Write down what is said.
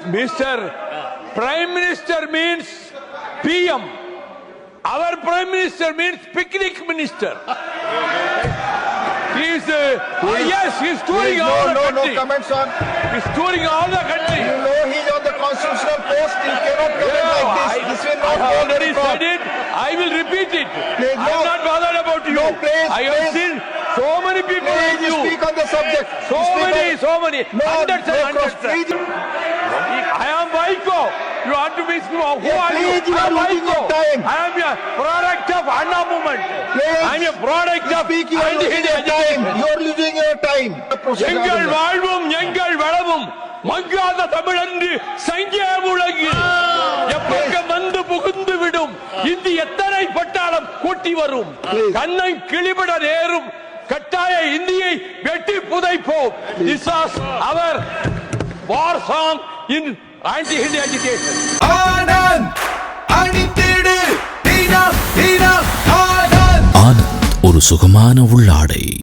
Mr. Prime Minister means PM. Our Prime Minister means picnic minister. He is yes, he is touring all the country. No comments on. He is touring all the country. You know he is on the constitutional post. He cannot comment like this. This will not I go already very far. said it. I will repeat it. Please, I am not bothered about you. No, please, I have please. seen so many people Please, like you you. speak on the subject. So many. No, Hundreds and hundreds. please. I am Vaiko. You want to be who are please, you? you I are am losing Vaiko. your time. I am a product of Anna movement. Please. I am a product of Speak, you are losing your time. You are losing your time. எங்கள் வாழ்வும் எங்கள் வளமும் மங்காத தமிழன்று சங்கே முழங்கி எப்பக்கம் வந்து புகுந்து விடும் இந்தி எத்தனை பட்டாளம் கூட்டி வரும் கண்ணை கிளிபட நேரும் கட்டாய இந்தியை வெட்டி புதைப்போம். This was our war song in anti-Hindi agitation. Anand ஒரு சுகமான உள்ளாடை.